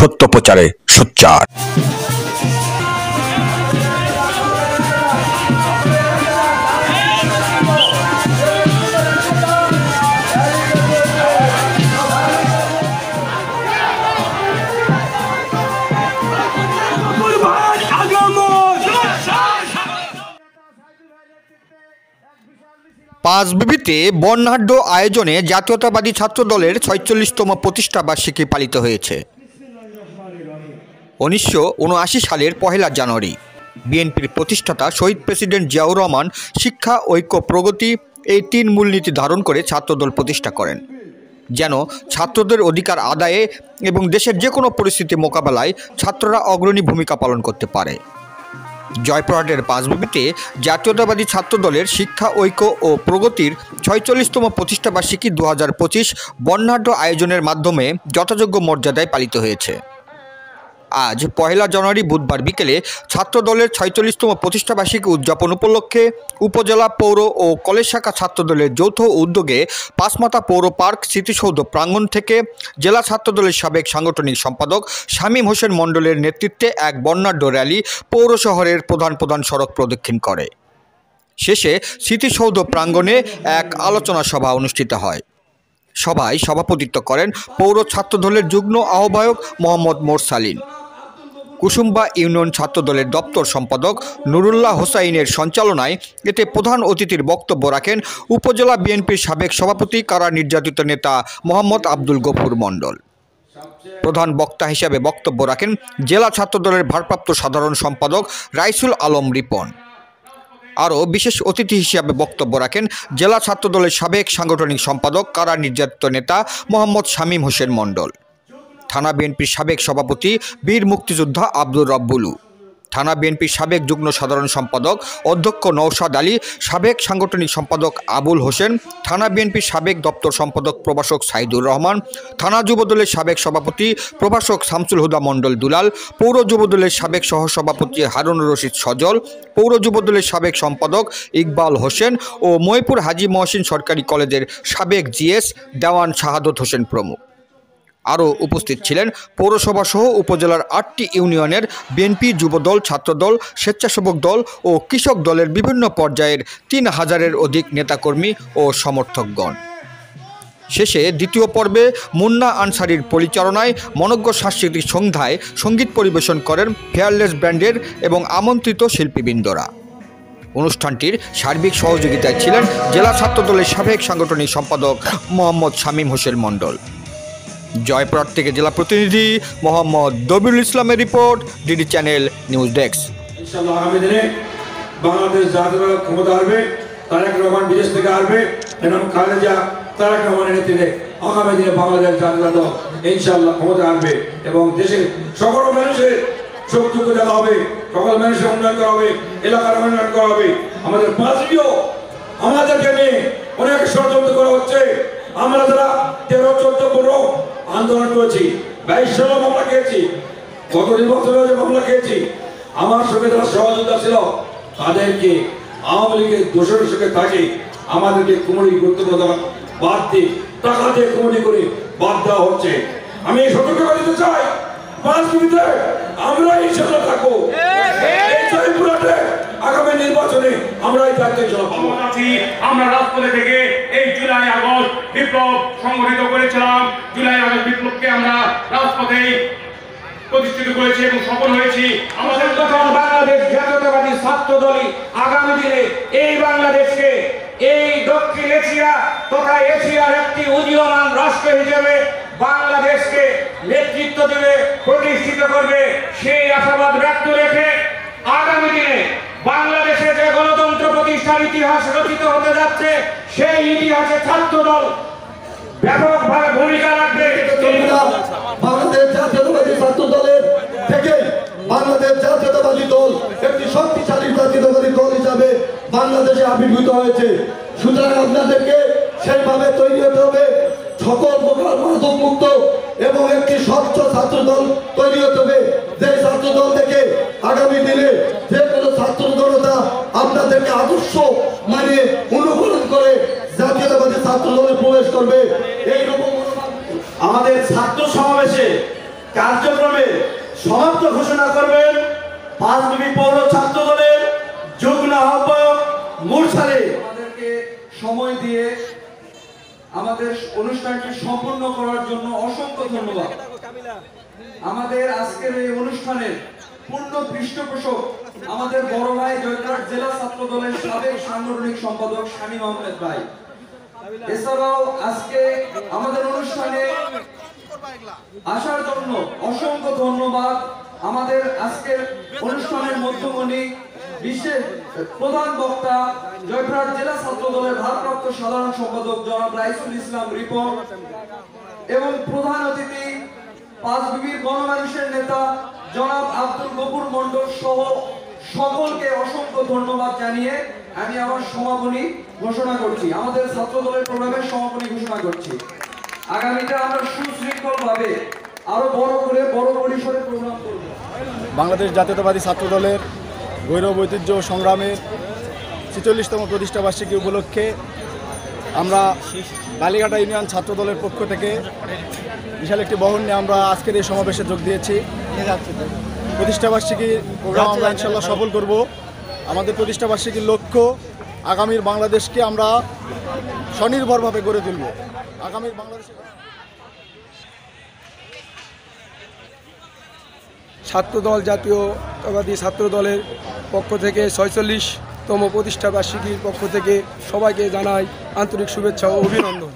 সত্য প্রচারে সোচ্চার। পাঁচবিবিতে বর্ণাঢ্য আয়োজনে জাতীয়তাবাদী ছাত্র দলের ৪৬তম প্রতিষ্ঠা বার্ষিকী পালিত হয়েছে। ১৯৭৯ সালের ১ জানুয়ারি বিএনপির প্রতিষ্ঠাতা শহীদ প্রেসিডেন্ট জিয়াউর রহমান শিক্ষা, ঐক্য, প্রগতি এই ৩ মূলনীতি ধারণ করে ছাত্রদল প্রতিষ্ঠা করেন, যেন ছাত্রদের অধিকার আদায়ে এবং দেশের যে কোনো পরিস্থিতি মোকাবেলায় ছাত্ররা অগ্রণী ভূমিকা পালন করতে পারে। জয়পুরহাটের পাঁচবিবিতে জাতীয়তাবাদী ছাত্র দলের শিক্ষা, ঐক্য ও প্রগতির ৪৬তম প্রতিষ্ঠাবার্ষিকী ২০২৫ বর্ণাঢ্য আয়োজনের মাধ্যমে যথাযোগ্য মর্যাদায় পালিত হয়েছে। আজ ১ জানুয়ারি বুধবার বিকেলে ছাত্র দলের ৪৬তম প্রতিষ্ঠাবার্ষিকী উদযাপন উপলক্ষে উপজেলা, পৌর ও কলেজ শাখা ছাত্রদলের যৌথ উদ্যোগে পাঁচমাথা পৌর পার্ক স্মৃতিসৌধ প্রাঙ্গণ থেকে জেলা ছাত্রদলের সাবেক সাংগঠনিক সম্পাদক শামীম হোসেন মণ্ডলের নেতৃত্বে এক বর্ণাঢ্য র্যালি পৌর শহরের প্রধান সড়ক প্রদক্ষিণ করে। শেষে স্মৃতিসৌধ প্রাঙ্গণে এক আলোচনা সভা অনুষ্ঠিত হয়। সভায় সভাপতিত্ব করেন পৌর ছাত্রদলের যুগ্ম আহ্বায়ক মোহাম্মদ মোরসালিন। কুসুম্বা ইউনিয়ন ছাত্রদলের দপ্তর সম্পাদক নুরুল্লাহ হোসাইনের সঞ্চালনায় এতে প্রধান অতিথির বক্তব্য রাখেন উপজেলা বিএনপির সাবেক সভাপতি, কারা নির্যাতিত নেতা মোহাম্মদ আব্দুল গফুর মণ্ডল। প্রধান বক্তা হিসেবে বক্তব্য রাখেন জেলা ছাত্রদলের ভারপ্রাপ্ত সাধারণ সম্পাদক রাইসুল আলম রিপন। আরও বিশেষ অতিথি হিসেবে বক্তব্য রাখেন জেলা ছাত্রদলের সাবেক সাংগঠনিক সম্পাদক, কারা নির্যাতিত নেতা মোহাম্মদ শামীম হোসেন মণ্ডল, থানা বিএনপির সাবেক সভাপতি বীর মুক্তিযোদ্ধা আব্দুর রব্বুলু, থানা বিএনপির সাবেক যুগ্ম সাধারণ সম্পাদক অধ্যক্ষ নওশাদ আলী, সাবেক সাংগঠনিক সম্পাদক আবুল হোসেন, থানা বিএনপির সাবেক দপ্তর সম্পাদক প্রভাষক সাইদুর রহমান, থানা যুবদলের সাবেক সভাপতি প্রভাষক শামসুল হুদা মণ্ডল দুলাল, পৌর যুবদলের সাবেক সহসভাপতি হারুনুর রশিদ সজল, পৌর যুবদলের সাবেক সম্পাদক ইকবাল হোসেন ও মহিপুর হাজী মহসিন সরকারি কলেজের সাবেক জিএস দেওয়ান শাহাদত হোসেন প্রমুখ। আরও উপস্থিত ছিলেন পৌরসভা সহ উপজেলার ৮টি ইউনিয়নের বিএনপি, যুবদল, ছাত্রদল, স্বেচ্ছাসেবক দল ও কৃষক দলের বিভিন্ন পর্যায়ের ৩,০০০-এর অধিক নেতাকর্মী ও সমর্থকগণ। শেষে দ্বিতীয় পর্বে মুন্না আনসারির পরিচালনায় মনোজ্ঞ সাংস্কৃতিক সন্ধ্যায় সঙ্গীত পরিবেশন করেন ফেয়ারলেস ব্র্যান্ডের এবং আমন্ত্রিত শিল্পীবৃন্দরা। অনুষ্ঠানটির সার্বিক সহযোগিতায় ছিলেন জেলা ছাত্রদলের সাবেক সাংগঠনিক সম্পাদক মোহাম্মদ শামীম হোসেন মণ্ডল। জয়পুরহাট থেকে জেলা প্রতিনিধি মোহাম্মদ দবিরুল ইসলামের report, DD channel news desk. ইনশাআল্লাহ আগামী দিনে বাংলাদেশ জাতীয় ক্ষমতা আসবে, তারেক রহমান বিদেশ থেকে আসবে, এবং খালেদা তারেক রহমানের নেতৃত্বে আগামী দিনে বাংলাদেশ জাতীয় দল ইনশাআল্লাহ ক্ষমতা আসবে এবং দেশের সকল মানুষের সুখ-দুঃখ দেখা হবে, সকল মানুষের উন্নয়ন করা হবে, এলাকার উন্নয়ন করা হবে। আমাদের পাঁচবিও আমাদেরকে নিয়ে অনেক ষড়যন্ত্র করা হচ্ছে। আমরা যারা 13-14 আন্দোলন করেছি, 22 সালে মামলা খেয়েছি, গত 2 বছর মামলা খেয়েছি, আমার সঙ্গে যারা সহযোগিতা ছিল তাদেরকে আওয়ামী লীগের দোষরের সঙ্গে থাকে আমাদেরকে কুমড়ি গুরুত্বপূর্ণ বাদ দিয়ে টাকা দিয়ে কুমড়ি করে বাদ দেওয়া হচ্ছে। আমি সতর্ক করে দিতে চাই, পাঁচবিবিতে আমরা ইনশাআল্লাহ থাকবো। আগামী নির্বাচনে আমরা এই দায়িত্ব পাবো। আমরা রাজপথে থেকে এই জুলাই আগস্ট বিপ্লব সংগঠিত করেছিলাম। জুলাই আগস্ট বিপ্লবকে আমরা রাজপথে প্রতিষ্ঠিত করেছি এবং সফল হয়েছি। আমাদের বাংলাদেশ জাতীয়তাবাদী ছাত্র দলই আগামী দিনে এই বাংলাদেশকে এই দক্ষিণ এশিয়া তথা এশিয়ার একটি উদীয়মান রাষ্ট্র হিসেবে বাংলাদেশকে নেতৃত্ব দেবে, প্রতিষ্ঠিত করবে, সেই আশাবাদ ব্যক্ত রেখে আগামী দিনে বাংলাদেশে যে গণতন্ত্র প্রতিষ্ঠার ইতিহাস রচিত হতে যাচ্ছে, সেই ইতিহাসে ছাত্রদল ব্যাপকভাবে ভূমিকা রাখবে। বাংলাদেশ জাতীয়তাবাদী ছাত্র দলের থেকে বাংলাদেশ জাতীয়তাবাদী দল একটি শক্তিশালী জাতীয়তাবাদী দল হিসাবে বাংলাদেশে আবির্ভূত হয়েছে। সুতরাং আপনাদেরকে সেইভাবে তৈরি হতে হবে, সকল প্রকার মাদক মুক্ত এবং একটি স্বচ্ছ ছাত্র দল তৈরি হতে হবে। যে ছাত্র দল থেকে আগামী দিনে যে কোনো ছাত্র জনতা আপনাদেরকে আদর্শ মানে অনুকরণ করে জাতীয়তাবাদী ছাত্র দলে প্রবেশ করবে। এইরকম আমাদের ছাত্র সমাবেশে কার্যক্রমে সমাপ্ত ঘোষণা করবেন পাঁচবিবি পৌর ছাত্র দলের যুগ্ম আহ্বায়ক মুরসালে। আমাদেরকে সময় দিয়ে আমাদের অনুষ্ঠানটি সম্পূর্ণ করার জন্য অসংখ্য ধন্যবাদ। আমাদের আজকের এই অনুষ্ঠানের পূর্ণ পৃষ্ঠপোষক আমাদের বড় ভাই জয়পুরহাট জেলা ছাত্র দলের সাবেক সাংগঠনিক সম্পাদক শামীম আহমেদ ভাই। এছাড়াও আজকে আমাদের অনুষ্ঠানে আসার জন্য অসংখ্য ধন্যবাদ আমাদের আজকের অনুষ্ঠানের মধ্যমণি বিশেষ প্রধান বক্তা জয়পুরহাট জেলা ছাত্র দলের ভারপ্রাপ্ত সাধারণ সম্পাদক জনাব রাইসুল ইসলাম রিপন এবং প্রধান অতিথি পাঁচবিবির গণমানুষের নেতা জনাব আব্দুল গফুর মন্ডল সহ সকলকে অসংখ্য ধন্যবাদ জানিয়ে আমি আমার সমাপনী ঘোষণা করছি। আমাদের ছাত্র দলের প্রোগ্রামের সমাপনী ঘোষণা করছি। আগামীতে আমরা সুশৃঙ্খলভাবে আরো বড় করে বড় পরিসরে প্রোগ্রাম করব। বাংলাদেশ জাতীয়তাবাদী ছাত্র দলের গৌরব ঐতিহ্য সংগ্রামের ৪৬তম প্রতিষ্ঠাবার্ষিকী উপলক্ষে আমরা বালিঘাটা ইউনিয়ন ছাত্র দলের পক্ষ থেকে বিশাল একটি বহন নিয়ে আমরা আজকের এই সমাবেশে যোগ দিয়েছি। প্রতিষ্ঠাবার্ষিকী প্রোগ্রাম আমরা ইনশাল্লাহ সফল করব। আমাদের প্রতিষ্ঠাবার্ষিকীর লক্ষ্য আগামীর বাংলাদেশকে আমরা স্বনির্ভরভাবে গড়ে তুলব। আগামীর বাংলাদেশ ছাত্রদল জাতীয়তাবাদী ছাত্র দলের পক্ষ থেকে ৪৬তম প্রতিষ্ঠাবার্ষিকীর পক্ষ থেকে সবাইকে জানাই আন্তরিক শুভেচ্ছা ও অভিনন্দন।